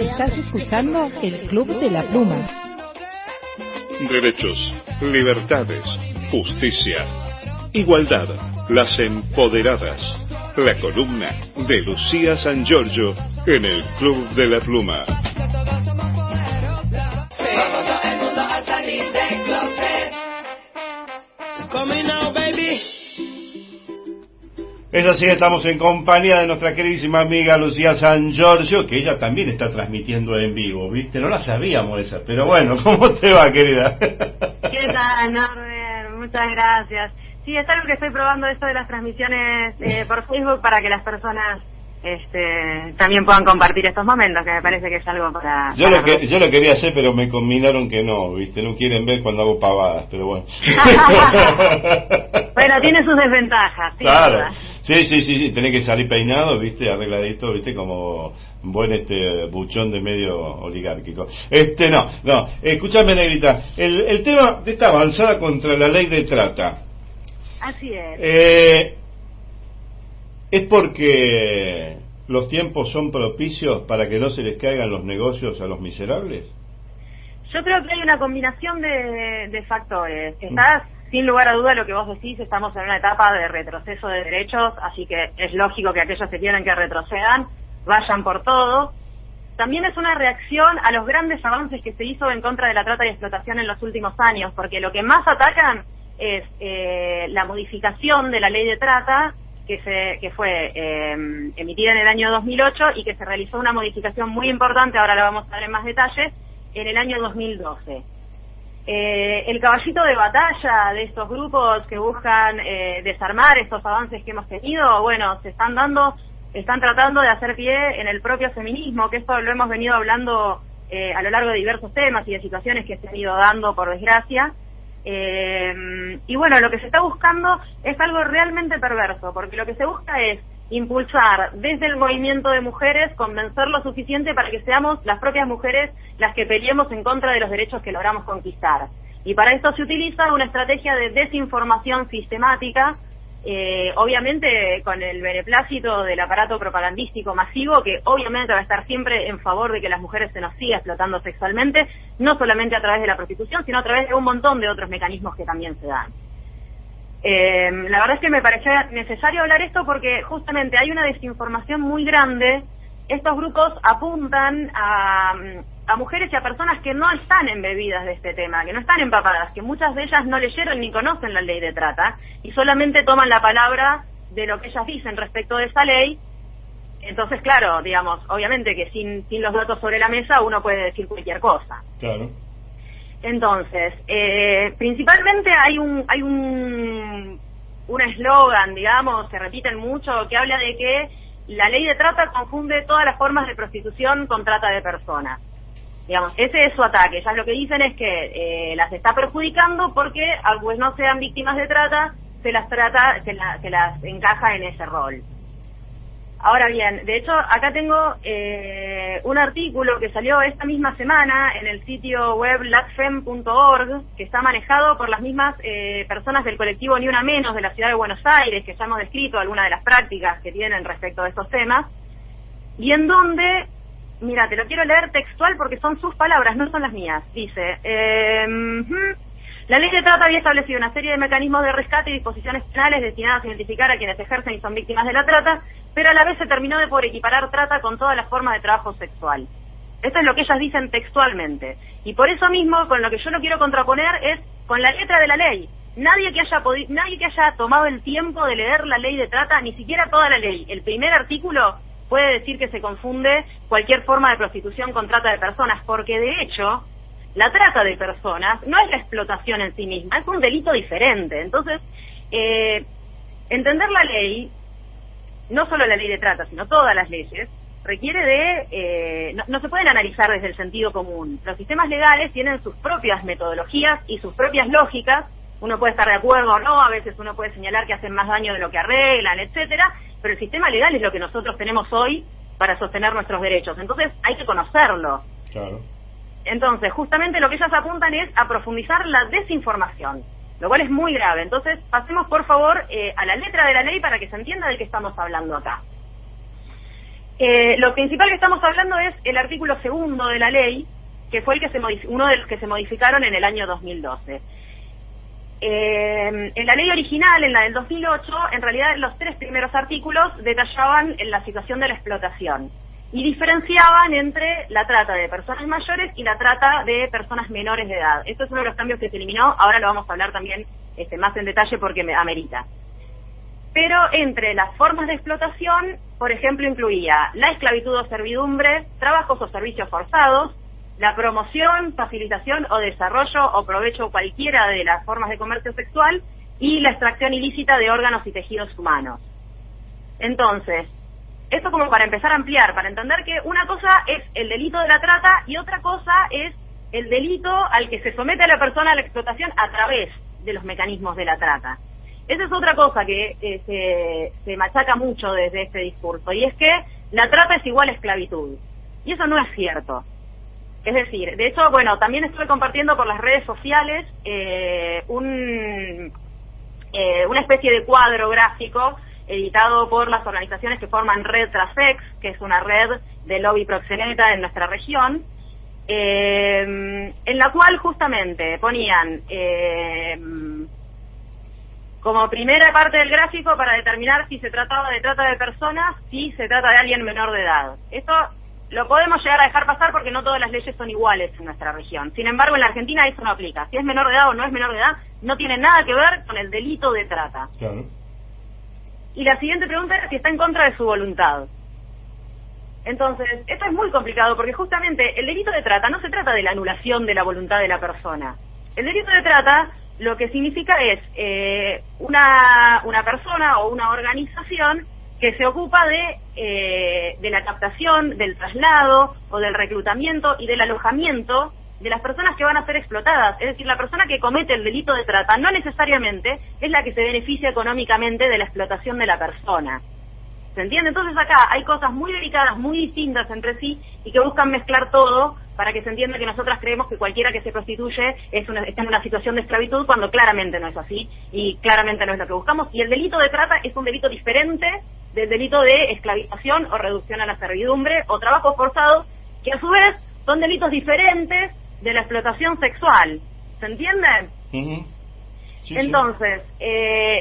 Estás escuchando el Club de la Pluma. Derechos, libertades, justicia, igualdad, las empoderadas. La columna de Lucía San Giorgio en el Club de la Pluma. Es así, estamos en compañía de nuestra queridísima amiga Lucía San Giorgio, que ella también está transmitiendo en vivo, ¿viste? No la sabíamos esa, pero bueno, ¿cómo te va, querida? ¿Qué tal, Norbert? Muchas gracias. Sí, es algo que estoy probando, esto de las transmisiones por Facebook, para que las personas también puedan compartir estos momentos, que me parece que es algo para... Yo lo quería hacer, pero me combinaron que no, ¿viste? No quieren ver cuando hago pavadas, pero bueno. Bueno, tiene sus desventajas, sí. Claro. Sí, tenés que salir peinado, ¿viste? Arregladito, ¿viste? Como buen buchón de medio oligárquico. No, escúchame, negrita, el tema de esta avanzada contra la ley de trata. Así es. ¿Es porque los tiempos son propicios para que no se les caigan los negocios a los miserables? Yo creo que hay una combinación de factores. Estás, sin lugar a duda, lo que vos decís, estamos en una etapa de retroceso de derechos, así que es lógico que aquellos que quieren que retrocedan vayan por todo. También es una reacción a los grandes avances que se hizo en contra de la trata y explotación en los últimos años, porque lo que más atacan es la modificación de la ley de trata, que fue emitida en el año 2008 y que se realizó una modificación muy importante, ahora la vamos a ver en más detalle, en el año 2012. El caballito de batalla de estos grupos que buscan desarmar estos avances que hemos tenido, bueno, están tratando de hacer pie en el propio feminismo, que esto lo hemos venido hablando a lo largo de diversos temas y de situaciones que se han ido dando, por desgracia. Y bueno, lo que se está buscando es algo realmente perverso, porque lo que se busca es impulsar desde el movimiento de mujeres, convencer lo suficiente para que seamos las propias mujeres las que peleemos en contra de los derechos que logramos conquistar. Y para esto se utiliza una estrategia de desinformación sistemática, obviamente con el beneplácito del aparato propagandístico masivo, que obviamente va a estar siempre en favor de que las mujeres se nos siga explotando sexualmente, no solamente a través de la prostitución, sino a través de un montón de otros mecanismos que también se dan. La verdad es que me pareció necesario hablar esto porque justamente hay una desinformación muy grande. Estos grupos apuntan a mujeres y a personas que no están embebidas de este tema, que no están empapadas, que muchas de ellas no leyeron ni conocen la ley de trata y solamente toman la palabra de lo que ellas dicen respecto de esa ley. Entonces, claro, digamos, obviamente que sin los datos sobre la mesa uno puede decir cualquier cosa. Claro. Entonces, principalmente hay un eslogan, digamos, que repiten mucho, que habla de que la ley de trata confunde todas las formas de prostitución con trata de personas. Digamos, ese es su ataque. Ya lo que dicen es que las está perjudicando porque, al pues no sean víctimas de trata, se las encaja en ese rol. Ahora bien, de hecho, acá tengo un artículo que salió esta misma semana en el sitio web latfem.org, que está manejado por las mismas personas del colectivo Ni Una Menos de la ciudad de Buenos Aires, que ya hemos descrito algunas de las prácticas que tienen respecto de estos temas, y en donde, mira, te lo quiero leer textual porque son sus palabras, no son las mías. Dice, la ley de trata había establecido una serie de mecanismos de rescate y disposiciones penales destinadas a identificar a quienes ejercen y son víctimas de la trata, pero a la vez se terminó de por equiparar trata con todas las formas de trabajo sexual. Esto es lo que ellas dicen textualmente. Y por eso mismo, con lo que yo lo quiero contraponer es con la letra de la ley. Nadie que haya tomado el tiempo de leer la ley de trata, ni siquiera toda la ley, el primer artículo, puede decir que se confunde cualquier forma de prostitución con trata de personas, porque de hecho, la trata de personas no es la explotación en sí misma, es un delito diferente. Entonces, entender la ley, no solo la ley de trata, sino todas las leyes, requiere de... no se pueden analizar desde el sentido común. Los sistemas legales tienen sus propias metodologías y sus propias lógicas. Uno puede estar de acuerdo o no, a veces uno puede señalar que hacen más daño de lo que arreglan, etcétera, pero el sistema legal es lo que nosotros tenemos hoy para sostener nuestros derechos. Entonces hay que conocerlo. Claro. Entonces, justamente lo que ellas apuntan es a profundizar la desinformación, lo cual es muy grave. Entonces, pasemos por favor a la letra de la ley para que se entienda de qué estamos hablando acá. Lo principal que estamos hablando es el artículo 2 de la ley, que fue uno de los que se modificaron en el año 2012. En la ley original, en la del 2008, en realidad los 3 primeros artículos detallaban la situación de la explotación y diferenciaban entre la trata de personas mayores y la trata de personas menores de edad. Esto es uno de los cambios que se eliminó, ahora lo vamos a hablar también más en detalle porque me amerita. Pero entre las formas de explotación, por ejemplo, incluía la esclavitud o servidumbre, trabajos o servicios forzados, la promoción, facilitación o desarrollo o provecho cualquiera de las formas de comercio sexual y la extracción ilícita de órganos y tejidos humanos. Entonces, esto como para empezar a ampliar, para entender que una cosa es el delito de la trata y otra cosa es el delito al que se somete a la persona a la explotación a través de los mecanismos de la trata. Esa es otra cosa que se machaca mucho desde este discurso, y es que la trata es igual a esclavitud. Y eso no es cierto. Es decir, de hecho, bueno, también estuve compartiendo por las redes sociales una especie de cuadro gráfico editado por las organizaciones que forman Red Trasex, que es una red de lobby proxeneta en nuestra región, en la cual justamente ponían como primera parte del gráfico para determinar si se trataba de trata de personas, si se trata de alguien menor de edad. Esto lo podemos llegar a dejar pasar porque no todas las leyes son iguales en nuestra región. Sin embargo, en la Argentina eso no aplica. Si es menor de edad o no es menor de edad, no tiene nada que ver con el delito de trata. Claro. Y la siguiente pregunta es si está en contra de su voluntad. Entonces, esto es muy complicado porque justamente el delito de trata no se trata de la anulación de la voluntad de la persona. El delito de trata lo que significa es una persona o una organización que se ocupa de la captación, del traslado o del reclutamiento y del alojamiento de las personas que van a ser explotadas. Es decir, la persona que comete el delito de trata no necesariamente es la que se beneficia económicamente de la explotación de la persona. ¿Se entiende? Entonces acá hay cosas muy delicadas, muy distintas entre sí y que buscan mezclar todo para que se entienda que nosotras creemos que cualquiera que se prostituye está en una situación de esclavitud cuando claramente no es así y claramente no es lo que buscamos. Y el delito de trata es un delito diferente del delito de esclavización o reducción a la servidumbre o trabajo forzado, que a su vez son delitos diferentes de la explotación sexual. ¿Se entiende? Uh-huh. Sí, entonces,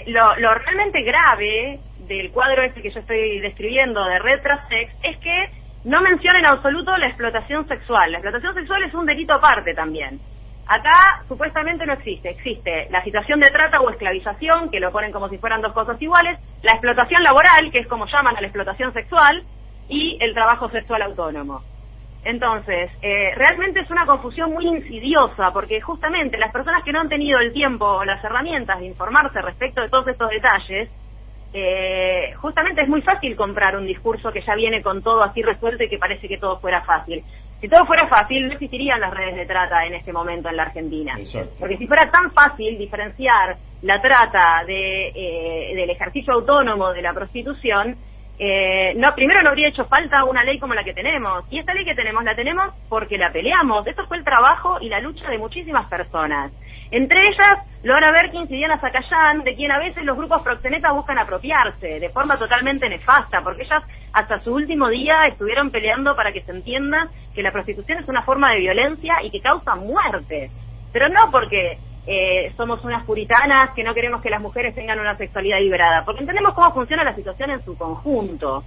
lo realmente grave del cuadro este que yo estoy describiendo de Red Trasex es que no menciona en absoluto la explotación sexual. La explotación sexual es un delito aparte también. Acá supuestamente no existe. Existe la situación de trata o esclavización, que lo ponen como si fueran dos cosas iguales, la explotación laboral, que es como llaman a la explotación sexual, y el trabajo sexual autónomo. Entonces, realmente es una confusión muy insidiosa, porque justamente las personas que no han tenido el tiempo o las herramientas de informarse respecto de todos estos detalles, justamente es muy fácil comprar un discurso que ya viene con todo así resuelto y que parece que todo fuera fácil. Si todo fuera fácil, no existirían las redes de trata en este momento en la Argentina. Exacto. Porque si fuera tan fácil diferenciar la trata del ejercicio autónomo de la prostitución, primero no habría hecho falta una ley como la que tenemos. Y esta ley que tenemos, la tenemos porque la peleamos. Esto fue el trabajo y la lucha de muchísimas personas. Entre ellas, Loana Berkins y Diana Zacayán, de quien a veces los grupos proxenetas buscan apropiarse de forma totalmente nefasta, porque ellas hasta su último día estuvieron peleando para que se entienda que la prostitución es una forma de violencia y que causa muerte. Pero no porque somos unas puritanas que no queremos que las mujeres tengan una sexualidad liberada, porque entendemos cómo funciona la situación en su conjunto.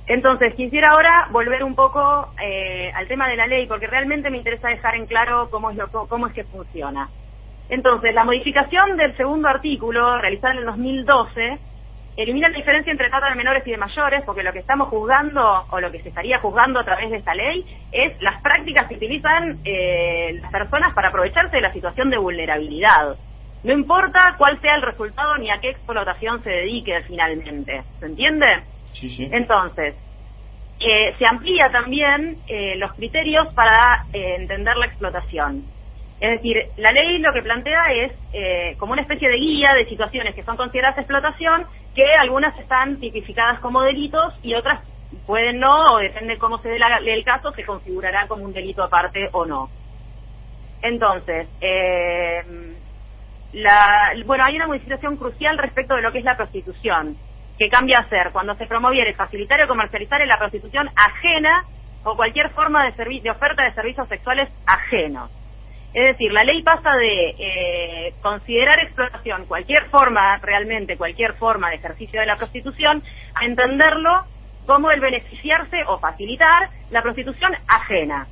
Entonces, quisiera ahora volver un poco al tema de la ley, porque realmente me interesa dejar en claro cómo es que funciona. Entonces, la modificación del segundo artículo, realizada en el 2012, elimina la diferencia entre trata de menores y de mayores, porque lo que estamos juzgando, o lo que se estaría juzgando a través de esta ley, es las prácticas que utilizan las personas para aprovecharse de la situación de vulnerabilidad. No importa cuál sea el resultado ni a qué explotación se dedique finalmente. ¿Se entiende? Sí, sí. Entonces, se amplía también los criterios para entender la explotación. Es decir, la ley lo que plantea es como una especie de guía de situaciones que son consideradas explotación, que algunas están tipificadas como delitos y otras pueden no, o depende cómo se dé el caso, se configurará como un delito aparte o no. Entonces, hay una modificación crucial respecto de lo que es la prostitución. que cambia a ser cuando se promoviere, facilitar o comercializar la prostitución ajena o cualquier forma de oferta de servicios sexuales ajenos. Es decir, la ley pasa de considerar explotación cualquier forma de ejercicio de la prostitución, a entenderlo como el beneficiarse o facilitar la prostitución ajena.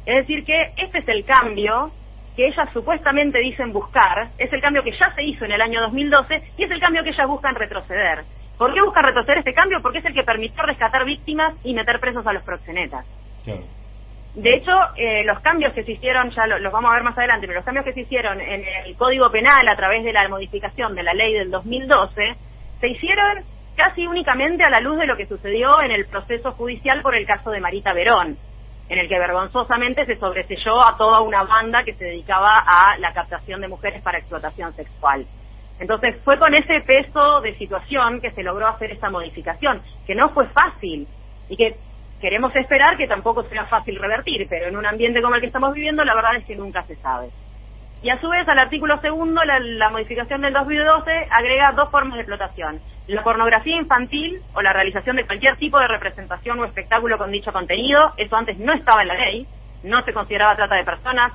Es decir, que este es el cambio que ellas supuestamente dicen buscar, es el cambio que ya se hizo en el año 2012 y es el cambio que ellas buscan retroceder. ¿Por qué buscan retroceder este cambio? Porque es el que permitió rescatar víctimas y meter presos a los proxenetas. Claro. De hecho, los cambios que se hicieron, ya los vamos a ver más adelante, pero los cambios que se hicieron en el Código Penal a través de la modificación de la ley del 2012, se hicieron casi únicamente a la luz de lo que sucedió en el proceso judicial por el caso de Marita Verón, en el que vergonzosamente se sobreselló a toda una banda que se dedicaba a la captación de mujeres para explotación sexual. Entonces fue con ese peso de situación que se logró hacer esa modificación, que no fue fácil y que queremos esperar que tampoco sea fácil revertir, pero en un ambiente como el que estamos viviendo la verdad es que nunca se sabe. Y a su vez al artículo segundo, la modificación del 2012 agrega dos formas de explotación: la pornografía infantil o la realización de cualquier tipo de representación o espectáculo con dicho contenido. Eso antes no estaba en la ley, no se consideraba trata de personas,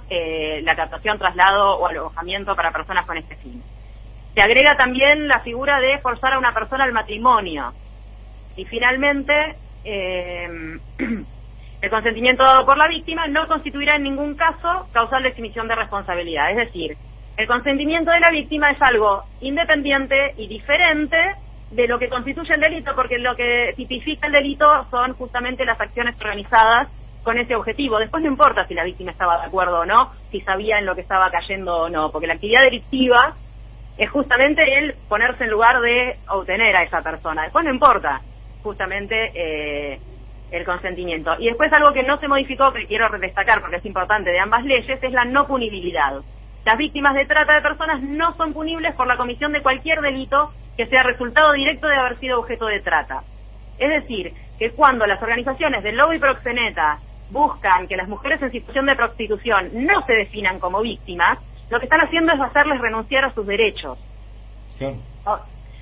la captación, traslado o alojamiento para personas con este fin. Se agrega también la figura de forzar a una persona al matrimonio. Y finalmente, el consentimiento dado por la víctima no constituirá en ningún caso causal de exhibición de responsabilidad. Es decir, el consentimiento de la víctima es algo independiente y diferente de lo que constituye el delito, porque lo que tipifica el delito son justamente las acciones organizadas con ese objetivo. Después no importa si la víctima estaba de acuerdo o no, si sabía en lo que estaba cayendo o no, porque la actividad delictiva es justamente el ponerse en lugar de obtener a esa persona. Después no importa justamente el consentimiento. Y después algo que no se modificó, que quiero destacar porque es importante, de ambas leyes, es la no punibilidad. Las víctimas de trata de personas no son punibles por la comisión de cualquier delito que sea resultado directo de haber sido objeto de trata. Es decir, que cuando las organizaciones del lobby proxeneta buscan que las mujeres en situación de prostitución no se definan como víctimas, lo que están haciendo es hacerles renunciar a sus derechos. Sí.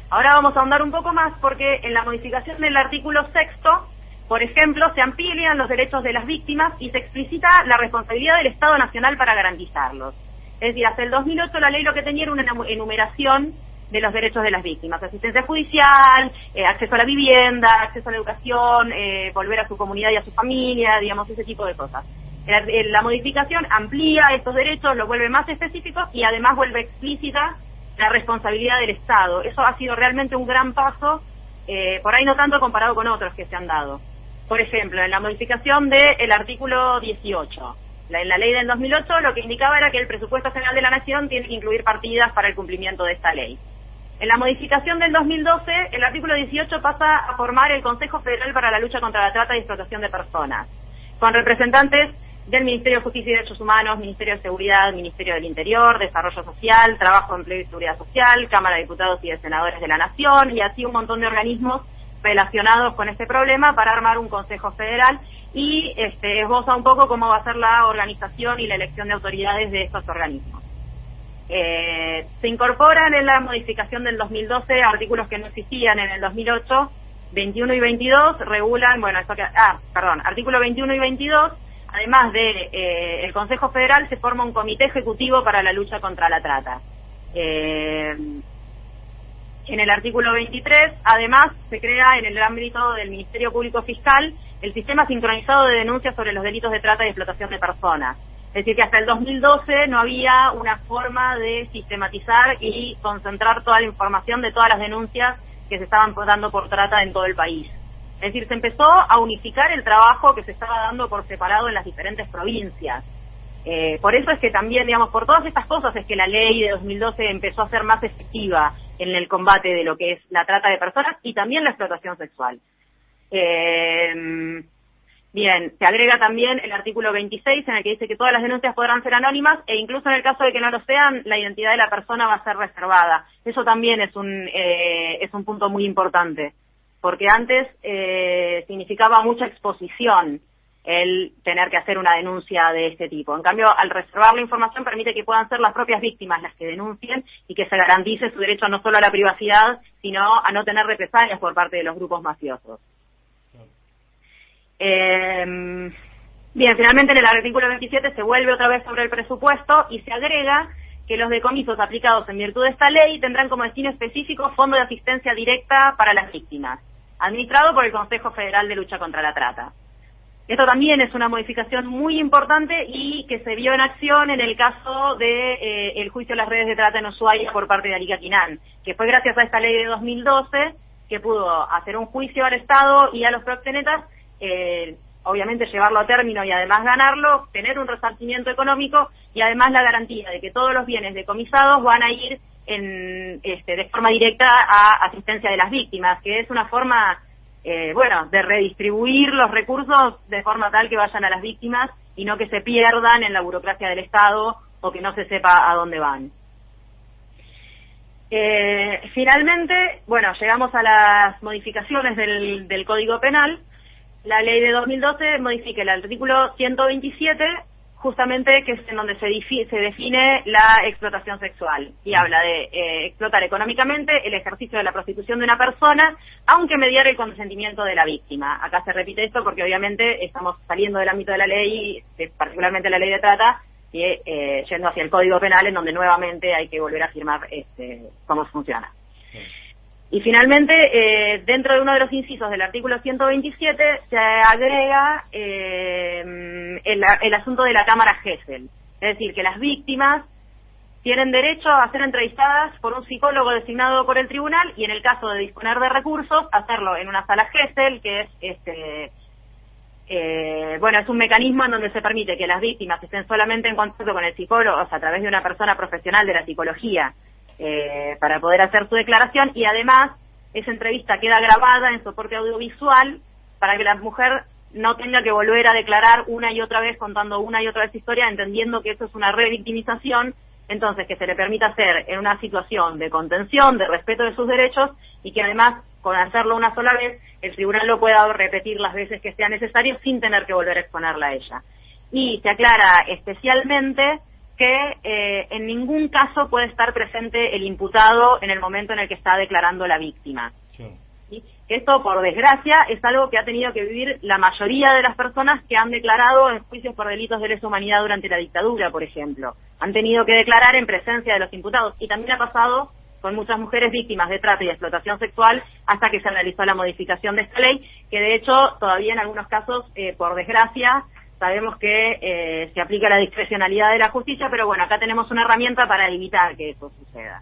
Ahora vamos a ahondar un poco más porque en la modificación del artículo 6º, por ejemplo, se amplían los derechos de las víctimas y se explicita la responsabilidad del Estado Nacional para garantizarlos. Es decir, hasta el 2008 la ley lo que tenía era una enumeración de los derechos de las víctimas: asistencia judicial, acceso a la vivienda, acceso a la educación, volver a su comunidad y a su familia, digamos, ese tipo de cosas. La modificación amplía estos derechos, los vuelve más específicos y además vuelve explícita la responsabilidad del Estado. Eso ha sido realmente un gran paso, por ahí no tanto comparado con otros que se han dado. Por ejemplo, en la modificación del artículo 18, en la ley del 2008 lo que indicaba era que el presupuesto general de la Nación tiene que incluir partidas para el cumplimiento de esta ley. En la modificación del 2012, el artículo 18 pasa a formar el Consejo Federal para la Lucha contra la Trata y Explotación de Personas, con representantes del Ministerio de Justicia y Derechos Humanos, Ministerio de Seguridad, Ministerio del Interior, Desarrollo Social, Trabajo, Empleo y Seguridad Social, Cámara de Diputados y de Senadores de la Nación, y así un montón de organismos relacionados con este problema para armar un Consejo Federal y esboza un poco cómo va a ser la organización y la elección de autoridades de estos organismos. Se incorporan en la modificación del 2012 artículos que no existían en el 2008, 21 y 22 regulan, artículo 21 y 22, además de el Consejo Federal, se forma un comité ejecutivo para la lucha contra la trata. En el artículo 23, además, se crea en el ámbito del Ministerio Público Fiscal el sistema sincronizado de denuncias sobre los delitos de trata y explotación de personas. Es decir, que hasta el 2012 no había una forma de sistematizar y concentrar toda la información de todas las denuncias que se estaban dando por trata en todo el país. Es decir, se empezó a unificar el trabajo que se estaba dando por separado en las diferentes provincias. Por eso es que también, digamos, por todas estas cosas es que la ley de 2012 empezó a ser más efectiva en el combate de lo que es la trata de personas y también la explotación sexual. Bien, se agrega también el artículo 26 en el que dice que todas las denuncias podrán ser anónimas e incluso en el caso de que no lo sean, la identidad de la persona va a ser reservada. Eso también es un punto muy importante, porque antes significaba mucha exposición el tener que hacer una denuncia de este tipo. En cambio, al reservar la información permite que puedan ser las propias víctimas las que denuncien y que se garantice su derecho no solo a la privacidad, sino a no tener represalias por parte de los grupos mafiosos. Bien, finalmente en el artículo 27 se vuelve otra vez sobre el presupuesto y se agrega que los decomisos aplicados en virtud de esta ley tendrán como destino específico Fondo de Asistencia Directa para las Víctimas, administrado por el Consejo Federal de Lucha contra la Trata. Esto también es una modificación muy importante y que se vio en acción en el caso de el juicio de las redes de trata en Ushuaia por parte de Arica Quinán, que fue gracias a esta ley de 2012 que pudo hacer un juicio al Estado y a los proxenetas, obviamente llevarlo a término y además ganarlo, tener un resarcimiento económico y además la garantía de que todos los bienes decomisados van a ir de forma directa a asistencia de las víctimas, que es una forma, de redistribuir los recursos de forma tal que vayan a las víctimas y no que se pierdan en la burocracia del Estado o que no se sepa a dónde van. Finalmente, llegamos a las modificaciones del Código Penal. La ley de 2012 modifica el artículo 127, justamente que es en donde se define la explotación sexual y habla de explotar económicamente el ejercicio de la prostitución de una persona, aunque mediar el consentimiento de la víctima. Acá se repite esto porque obviamente estamos saliendo del ámbito de la ley, particularmente la ley de trata, y yendo hacia el Código Penal, en donde nuevamente hay que volver a afirmar cómo funciona. Sí. Y finalmente, dentro de uno de los incisos del artículo 127, se agrega el asunto de la cámara Gesell. Es decir, que las víctimas tienen derecho a ser entrevistadas por un psicólogo designado por el tribunal y en el caso de disponer de recursos, hacerlo en una sala Gesell, que es es un mecanismo en donde se permite que las víctimas estén solamente en contacto con el psicólogo, o sea, a través de una persona profesional de la psicología, para poder hacer su declaración, y además esa entrevista queda grabada en soporte audiovisual para que la mujer no tenga que volver a declarar una y otra vez contando una y otra vez historia, entendiendo que eso es una revictimización, entonces que se le permita hacer en una situación de contención, de respeto de sus derechos, y que además con hacerlo una sola vez el tribunal lo pueda repetir las veces que sea necesario sin tener que volver a exponerla a ella. Y se aclara especialmente que en ningún caso puede estar presente el imputado en el momento en el que está declarando la víctima. Sí. ¿Sí? Esto, por desgracia, es algo que ha tenido que vivir la mayoría de las personas que han declarado en juicios por delitos de lesa humanidad durante la dictadura, por ejemplo. Han tenido que declarar en presencia de los imputados, y también ha pasado con muchas mujeres víctimas de trata y de explotación sexual hasta que se realizó la modificación de esta ley, que de hecho todavía en algunos casos, por desgracia, sabemos que se aplica la discrecionalidad de la justicia, pero bueno, acá tenemos una herramienta para evitar que eso suceda.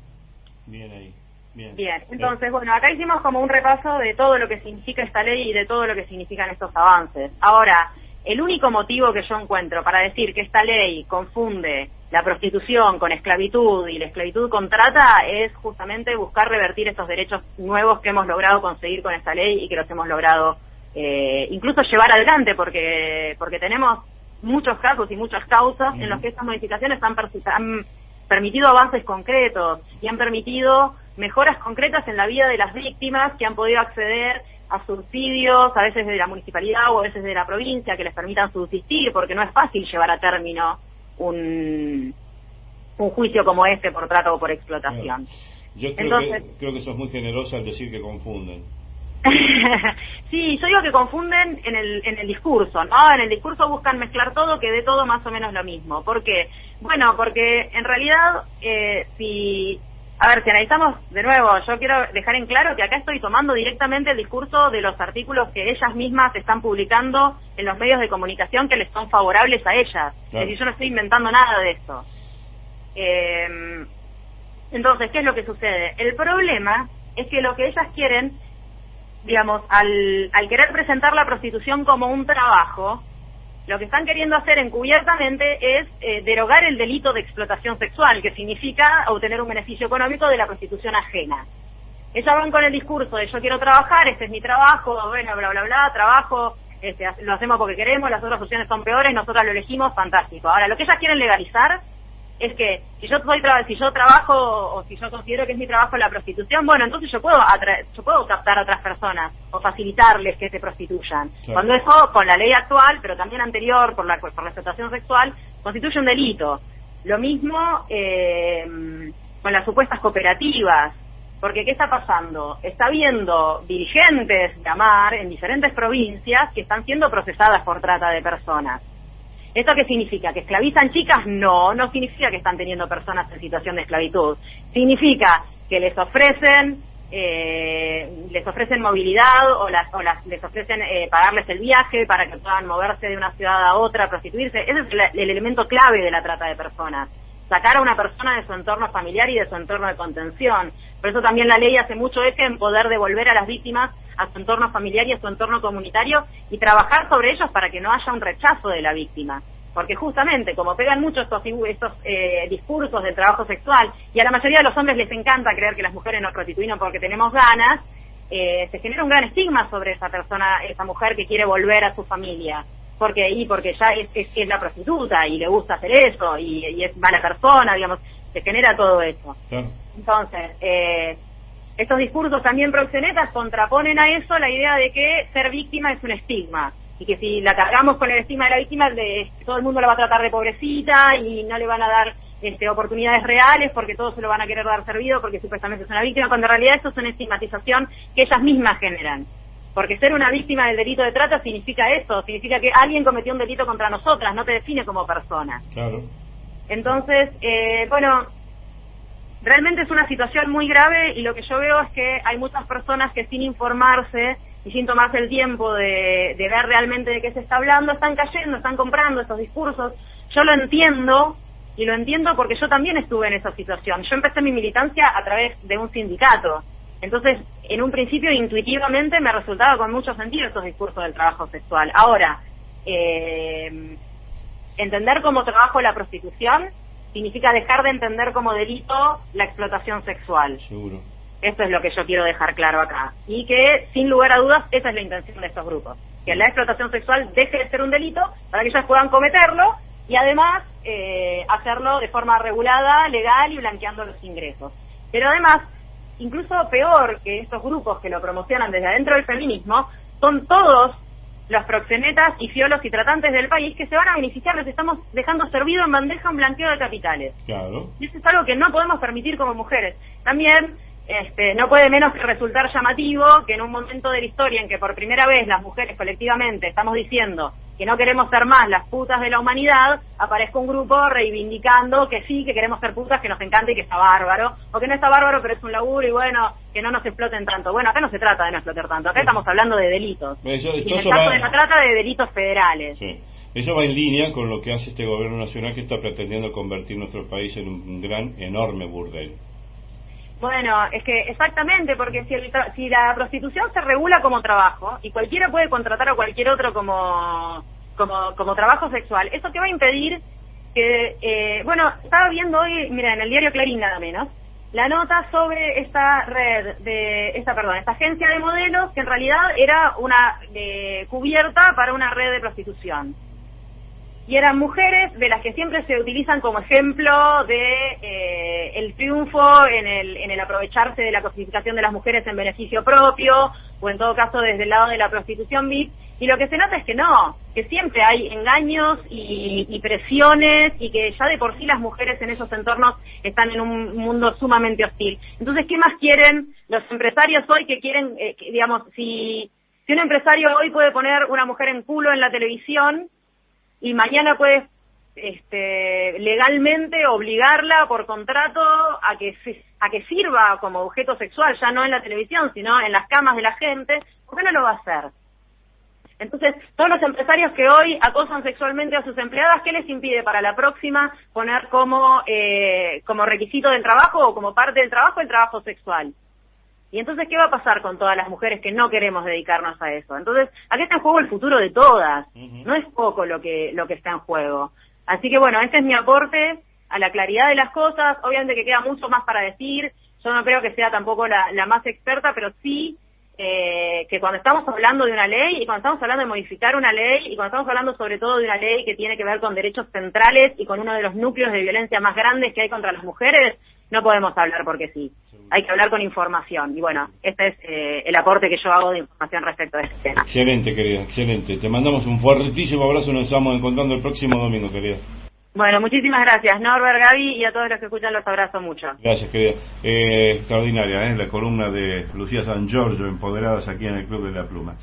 Bien ahí. Bien, entonces, acá hicimos como un repaso de todo lo que significa esta ley y de todo lo que significan estos avances. Ahora, el único motivo que yo encuentro para decir que esta ley confunde la prostitución con esclavitud y la esclavitud con trata es justamente buscar revertir estos derechos nuevos que hemos logrado conseguir con esta ley y que los hemos logrado incluso llevar adelante, porque tenemos muchos casos y muchas causas en los que estas modificaciones han permitido avances concretos y han permitido mejoras concretas en la vida de las víctimas que han podido acceder a subsidios, a veces de la municipalidad o a veces de la provincia, que les permitan subsistir, porque no es fácil llevar a término un juicio como este por trata o por explotación. Yo creo que sos muy generosa al decir que confunden. Sí, yo digo que confunden en el discurso, ¿no? En el discurso buscan mezclar todo, que dé todo más o menos lo mismo. ¿Por qué? Bueno, porque en realidad, si analizamos de nuevo, yo quiero dejar en claro que acá estoy tomando directamente el discurso de los artículos que ellas mismas están publicando en los medios de comunicación que les son favorables a ellas. Claro. Es decir, yo no estoy inventando nada de esto. Entonces, ¿qué es lo que sucede? El problema es que lo que ellas quieren, digamos, al querer presentar la prostitución como un trabajo, lo que están queriendo hacer encubiertamente es derogar el delito de explotación sexual, que significa obtener un beneficio económico de la prostitución ajena. Ellas van con el discurso de yo quiero trabajar, este es mi trabajo, bueno, bla, bla, bla, trabajo, lo hacemos porque queremos, las otras opciones son peores, nosotras lo elegimos, fantástico. Ahora, lo que ellas quieren legalizar es que si yo trabajo o si yo considero que es mi trabajo la prostitución, bueno, entonces yo puedo captar a otras personas o facilitarles que se prostituyan. Claro. Cuando eso, con la ley actual, pero también anterior, por la explotación sexual, constituye un delito. Lo mismo con las supuestas cooperativas. Porque ¿qué está pasando? Está habiendo dirigentes de AMAR en diferentes provincias que están siendo procesadas por trata de personas. ¿Esto qué significa? ¿Que esclavizan chicas? No significa que están teniendo personas en situación de esclavitud. Significa que les ofrecen movilidad o les ofrecen pagarles el viaje para que puedan moverse de una ciudad a otra, prostituirse. Ese es el elemento clave de la trata de personas. Sacar a una persona de su entorno familiar y de su entorno de contención. Por eso también la ley hace mucho eje en poder devolver a las víctimas a su entorno familiar y a su entorno comunitario y trabajar sobre ellos para que no haya un rechazo de la víctima. Porque justamente, como pegan mucho estos discursos del trabajo sexual, y a la mayoría de los hombres les encanta creer que las mujeres nos prostituyen porque tenemos ganas, se genera un gran estigma sobre esa persona, esa mujer que quiere volver a su familia. Porque ya es la prostituta y le gusta hacer eso y es mala persona, digamos, se genera todo eso. Claro. Entonces, estos discursos también proxenetas contraponen a eso la idea de que ser víctima es un estigma y que si la cargamos con el estigma de la víctima, todo el mundo la va a tratar de pobrecita y no le van a dar oportunidades reales porque todos se lo van a querer dar servido porque supuestamente es una víctima, cuando en realidad eso es una estigmatización que ellas mismas generan. Porque ser una víctima del delito de trata significa eso, significa que alguien cometió un delito contra nosotras, no te define como persona. Claro. Entonces, realmente es una situación muy grave y lo que yo veo es que hay muchas personas que sin informarse y sin tomarse el tiempo de ver realmente de qué se está hablando, están cayendo, están comprando estos discursos. Yo lo entiendo, y lo entiendo porque yo también estuve en esa situación. Yo empecé mi militancia a través de un sindicato. Entonces, en un principio, intuitivamente, me resultaba con mucho sentido estos discursos del trabajo sexual. Ahora, entender como trabajo la prostitución significa dejar de entender como delito la explotación sexual. Seguro. Esto es lo que yo quiero dejar claro acá. Y que, sin lugar a dudas, esa es la intención de estos grupos. Que la explotación sexual deje de ser un delito para que ellas puedan cometerlo y, además, hacerlo de forma regulada, legal y blanqueando los ingresos. Pero, además, incluso peor que estos grupos que lo promocionan desde adentro del feminismo, son todos los proxenetas y fiolos y tratantes del país que se van a beneficiar, les estamos dejando servido en bandeja un blanqueo de capitales. Claro. Y eso es algo que no podemos permitir como mujeres. También no puede menos que resultar llamativo que en un momento de la historia en que por primera vez las mujeres colectivamente estamos diciendo que no queremos ser más las putas de la humanidad, aparezca un grupo reivindicando que sí, que queremos ser putas, que nos encanta y que está bárbaro, o que no está bárbaro pero es un laburo y bueno, que no nos exploten tanto. Bueno, acá no se trata de no explotar tanto, acá estamos hablando de delitos. Y en el caso de la trata, de delitos federales. Sí. Eso va en línea con lo que hace este gobierno nacional que está pretendiendo convertir nuestro país en un gran, enorme burdel. Bueno, es que exactamente, porque si la prostitución se regula como trabajo y cualquiera puede contratar a cualquier otro como trabajo sexual, ¿eso qué va a impedir? Que estaba viendo hoy, mira, en el diario Clarín nada menos, la nota sobre esta esta agencia de modelos que en realidad era una cubierta para una red de prostitución. Y eran mujeres de las que siempre se utilizan como ejemplo de el triunfo en el aprovecharse de la cosificación de las mujeres en beneficio propio, o en todo caso desde el lado de la prostitución VIP, y lo que se nota es que no, que siempre hay engaños y presiones, y que ya de por sí las mujeres en esos entornos están en un mundo sumamente hostil. Entonces, ¿qué más quieren los empresarios hoy que quieren, si un empresario hoy puede poner una mujer en culo en la televisión, y mañana puedes legalmente obligarla por contrato a que sirva como objeto sexual, ya no en la televisión, sino en las camas de la gente, ¿por qué no lo va a hacer? Entonces, todos los empresarios que hoy acosan sexualmente a sus empleadas, ¿qué les impide para la próxima poner como requisito del trabajo o como parte del trabajo el trabajo sexual? Y entonces, ¿qué va a pasar con todas las mujeres que no queremos dedicarnos a eso? Entonces, aquí está en juego el futuro de todas. No es poco lo que está en juego. Así que bueno, este es mi aporte a la claridad de las cosas. Obviamente que queda mucho más para decir. Yo no creo que sea tampoco la más experta, pero sí que cuando estamos hablando de una ley y cuando estamos hablando de modificar una ley y cuando estamos hablando sobre todo de una ley que tiene que ver con derechos centrales y con uno de los núcleos de violencia más grandes que hay contra las mujeres, no podemos hablar porque sí. Hay que hablar con información. Y bueno, este es el aporte que yo hago de información respecto a este tema. Excelente, querida, excelente. Te mandamos un fuertísimo abrazo. Nos estamos encontrando el próximo domingo, querida. Bueno, muchísimas gracias, Norbert, Gaby, y a todos los que escuchan los abrazo mucho. Gracias, querida. Extraordinaria, la columna de Lucía San Giorgio, Empoderadas, aquí en el Club de la Pluma.